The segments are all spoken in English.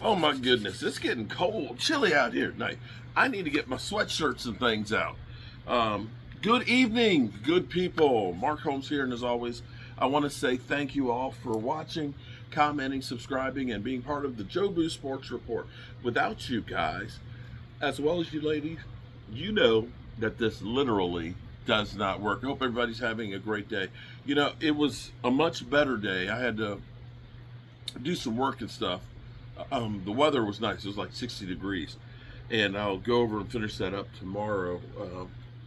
Oh my goodness, it's getting cold, chilly out here tonight. I need to get my sweatshirts and things out. Good evening, good people. Mark Holmes here, and as always, I want to say thank you all for watching, commenting, subscribing, and being part of the Joe Boo Sports Report. Without you guys, as well as you ladies, you know that this literally does not work. I hope everybody's having a great day. You know, it was a much better day. I had to do some work and stuff. The weather was nice. It was like 60 degrees. And I'll go over and finish that up tomorrow, a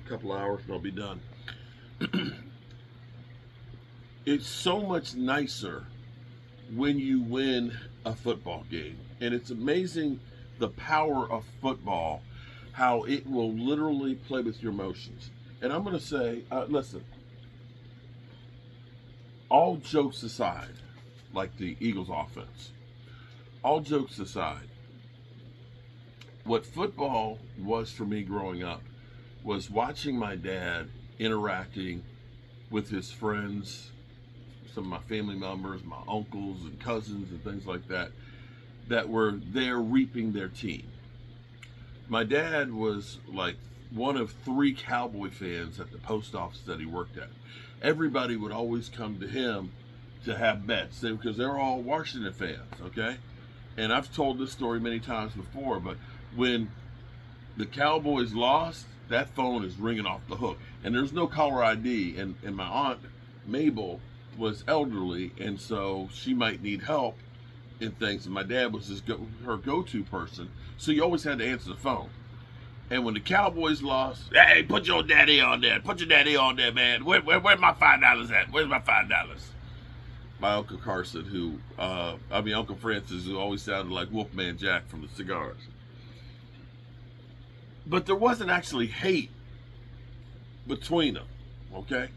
couple hours, and I'll be done. It's so much nicer when you win a football game. And it's amazing the power of football, how it will literally play with your emotions. And I'm going to say, listen, all jokes aside, like the Eagles offense, all jokes aside, what football was for me growing up was watching my dad interacting with his friends, some of my family members, my uncles and cousins and things like that, that were there reaping their team. My dad was like one of 3 Cowboy fans at the post office that he worked at. Everybody would always come to him to have bets because they're all Washington fans, okay? And I've told this story many times before, but when the Cowboys lost, that phone is ringing off the hook. And there's no caller ID, and my aunt, Mabel, was elderly, and so she might need help in things, and my dad was her go-to person, so you always had to answer the phone. And when the Cowboys lost, hey, put your daddy on there. Put your daddy on there, man. Where's my $5 at? Where's my $5? My Uncle Carson, Uncle Francis, who always sounded like Wolfman Jack from the Cigars. But there wasn't actually hate between them, okay?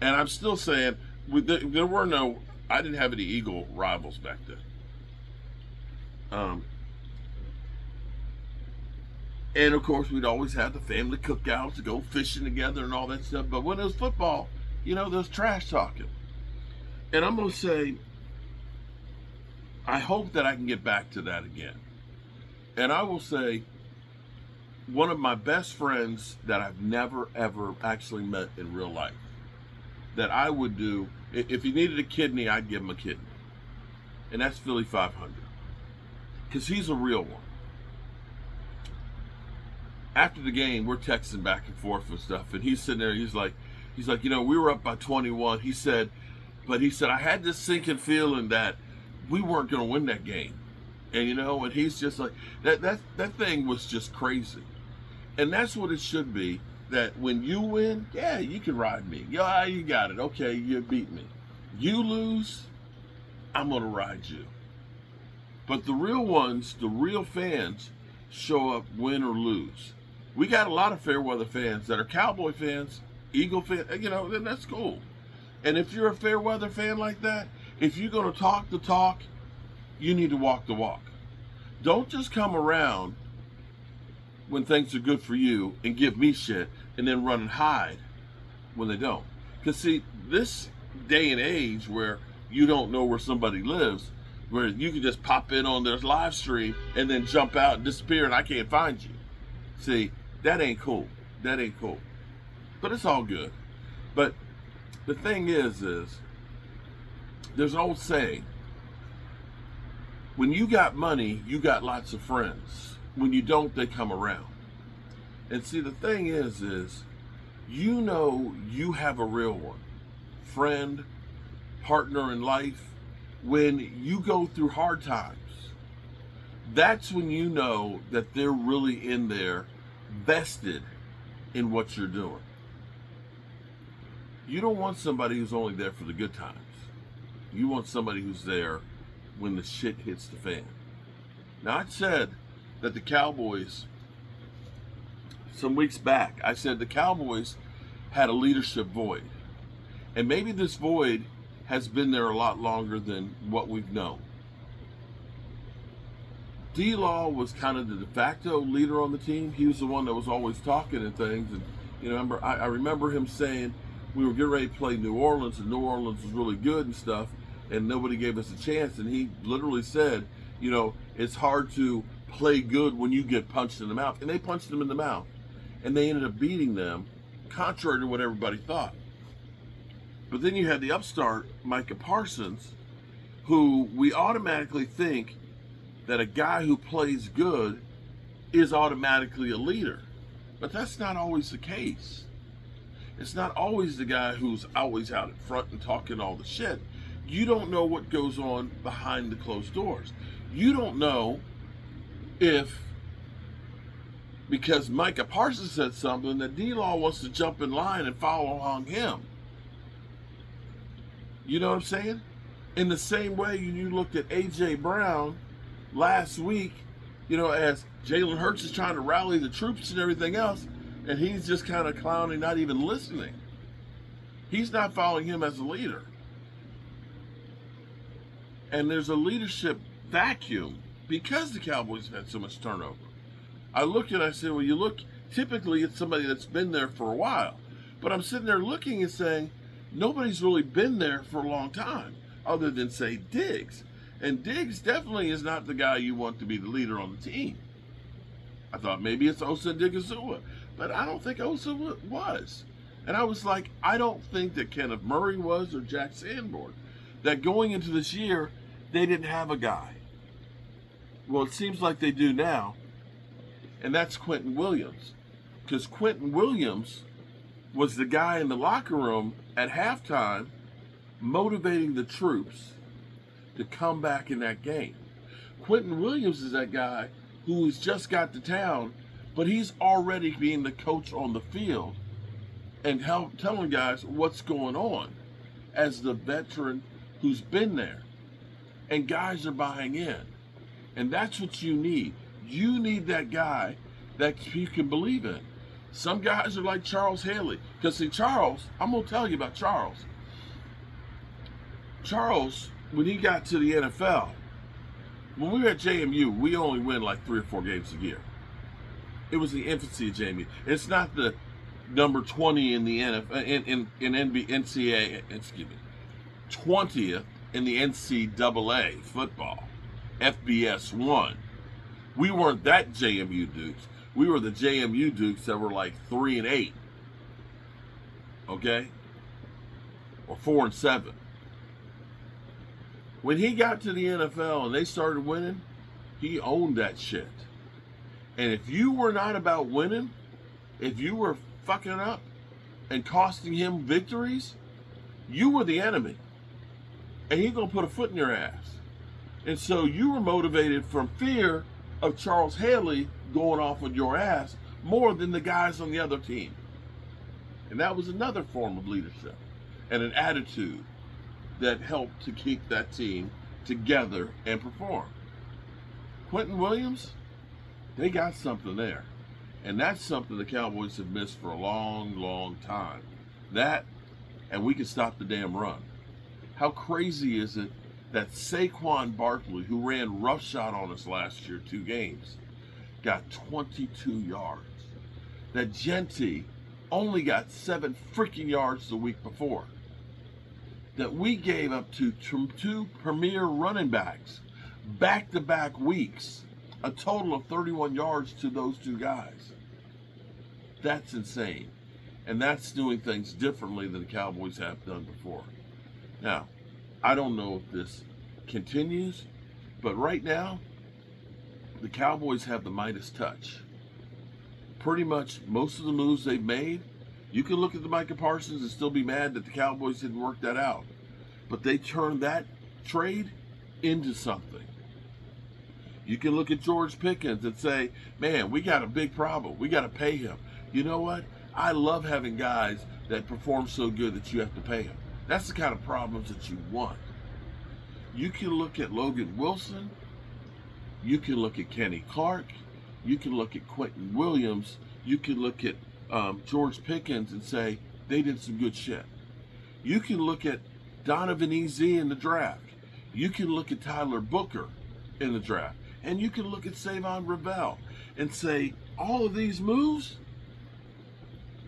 And I'm still saying, there were no, I didn't have any Eagle rivals back then. And of course, we'd always have the family cookouts to go fishing together and all that stuff. But when it was football, there's trash talking. And I'm going to say, I hope that I can get back to that again. And I will say, one of my best friends that I've never, ever actually met in real life, that I would do, if he needed a kidney, I'd give him a kidney. And that's Philly 500. Because he's a real one. After the game, we're texting back and forth and stuff, and he's sitting there, he's like, we were up by 21. He said, I had this sinking feeling that we weren't going to win that game. And and he's just like, that thing was just crazy. And that's what it should be, that when you win, yeah, you can ride me. Yeah, you got it. Okay, you beat me. You lose, I'm going to ride you. But the real ones, the real fans, show up win or lose. We got a lot of Fairweather fans that are Cowboy fans, Eagle fans, then that's cool. And if you're a Fairweather fan like that, if you're going to talk the talk, you need to walk the walk. Don't just come around when things are good for you and give me shit and then run and hide when they don't. Because see, this day and age where you don't know where somebody lives, where you can just pop in on their live stream and then jump out and disappear and I can't find you. See, that ain't cool. That ain't cool. But it's all good. But the thing is there's an old saying, when you got money, you got lots of friends. When you don't, they come around. And see, the thing is you have a real one. Friend, partner in life. When you go through hard times, that's when you know that they're really in there, vested in what you're doing. You don't want somebody who's only there for the good times. You want somebody who's there when the shit hits the fan. Now, I said that the Cowboys, some weeks back, I said the Cowboys had a leadership void. And maybe this void has been there a lot longer than what we've known. D-Law was kind of the de facto leader on the team. He was the one that was always talking and things. And I remember him saying we were getting ready to play New Orleans, and New Orleans was really good and stuff. and nobody gave us a chance. And he literally said, it's hard to play good when you get punched in the mouth. And they punched him in the mouth. And they ended up beating them, contrary to what everybody thought. But then you had the upstart, Micah Parsons, who we automatically think that a guy who plays good is automatically a leader. But that's not always the case. It's not always the guy who's always out in front and talking all the shit. You don't know what goes on behind the closed doors. You don't know if, because Micah Parsons said something, that D-Law wants to jump in line and follow along him. You know what I'm saying? In the same way you looked at A.J. Brown last week, as Jalen Hurts is trying to rally the troops and everything else, and he's just kind of clowning, not even listening. He's not following him as a leader. And there's a leadership vacuum because the Cowboys have had so much turnover. I look and I say, well, typically it's somebody that's been there for a while. But I'm sitting there looking and saying, nobody's really been there for a long time, other than, say, Diggs. And Diggs definitely is not the guy you want to be the leader on the team. I thought maybe it's Osa Digazua, but I don't think Osa was. And I was like, I don't think that Kenneth Murray was or Jack Sanborn. That going into this year, they didn't have a guy. Well, it seems like they do now, and that's Quentin Williams. Because Quentin Williams was the guy in the locker room at halftime motivating the troops to come back in that game. Quentin Williams is that guy who's just got to town, but he's already being the coach on the field and telling guys what's going on as the veteran who's been there. And guys are buying in. And that's what you need. You need that guy that you can believe in. Some guys are like Charles Haley. Because see, Charles, I'm going to tell you about Charles. Charles, when he got to the NFL, when we were at JMU, we only win like 3 or 4 games a year. It was the infancy of JMU. It's not the number 20 in the NFL, in NCAA, 20th in the NCAA football, FBS 1. We weren't that JMU Dukes. We were the JMU Dukes that were like 3-8. Okay? Or 4-7. When he got to the NFL and they started winning, he owned that shit. And if you were not about winning, if you were fucking up and costing him victories, you were the enemy. And he's going to put a foot in your ass. And so you were motivated from fear of Charles Haley going off on your ass more than the guys on the other team. And that was another form of leadership and an attitude that helped to keep that team together and perform. Quentin Williams, they got something there. And that's something the Cowboys have missed for a long, long time. That, and we can stop the damn run. How crazy is it that Saquon Barkley, who ran roughshod on us last year, 2 games, got 22 yards. That Genty only got 7 freaking yards the week before. That we gave up to 2 premier running backs back-to-back weeks, a total of 31 yards to those 2 guys. That's insane. And that's doing things differently than the Cowboys have done before. Now, I don't know if this continues, but right now, the Cowboys have the Midas touch. Pretty much most of the moves they've made, you can look at the Micah Parsons and still be mad that the Cowboys didn't work that out. But they turned that trade into something. You can look at George Pickens and say, man, we got a big problem. We got to pay him. You know what? I love having guys that perform so good that you have to pay them. That's the kind of problems that you want. You can look at Logan Wilson. You can look at Kenny Clark. You can look at Quentin Williams. You can look at George Pickens and say they did some good shit. You can look at Donovan E.Z. in the draft. You can look at Tyler Booker in the draft. And you can look at Savon Rebel and say all of these moves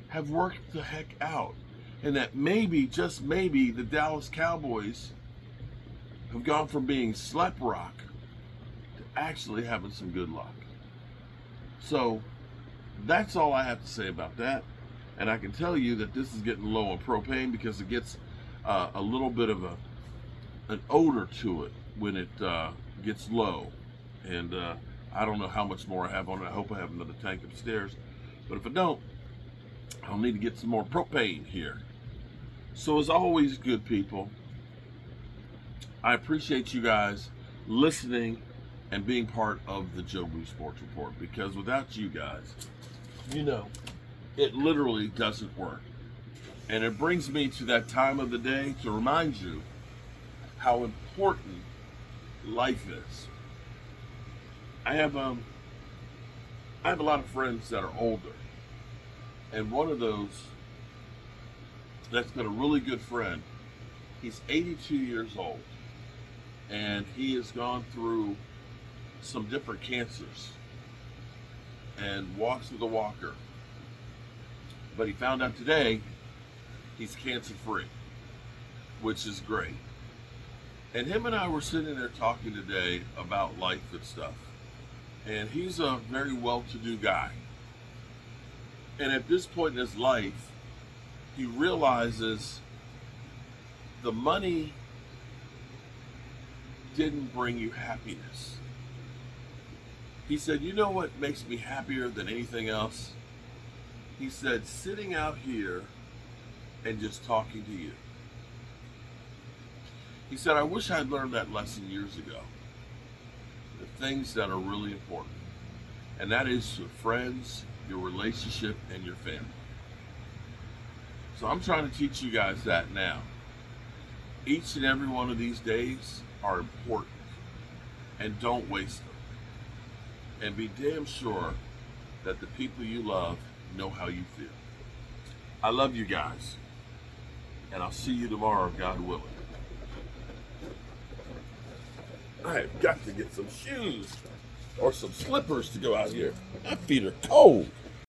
have worked the heck out. And that maybe, just maybe, the Dallas Cowboys have gone from being slap rock to actually having some good luck. So that's all I have to say about that. And I can tell you that this is getting low on propane because it gets a little bit of an odor to it when it gets low. And I don't know how much more I have on it. I hope I have another tank upstairs. But if I don't, I'll need to get some more propane here. So as always, good people, I appreciate you guys listening and being part of the Joe Blue Sports Report, because without you guys, it literally doesn't work. And it brings me to that time of the day to remind you how important life is. I have a lot of friends that are older, and one of those that's been a really good friend, he's 82 years old, and he has gone through some different cancers and walks with a walker. But he found out today he's cancer free, which is great. And him and I were sitting there talking today about life and stuff. And he's a very well-to-do guy. And at this point in his life, he realizes the money didn't bring you happiness. He said, you know what makes me happier than anything else? He said, sitting out here and just talking to you. He said, I wish I'd learned that lesson years ago. The things that are really important. And that is your friends, your relationship, and your family. So I'm trying to teach you guys that now. Each and every one of these days are important. And don't waste them. And be damn sure that the people you love know how you feel. I love you guys. And I'll see you tomorrow, God willing. I have got to get some shoes or some slippers to go out here. My feet are cold.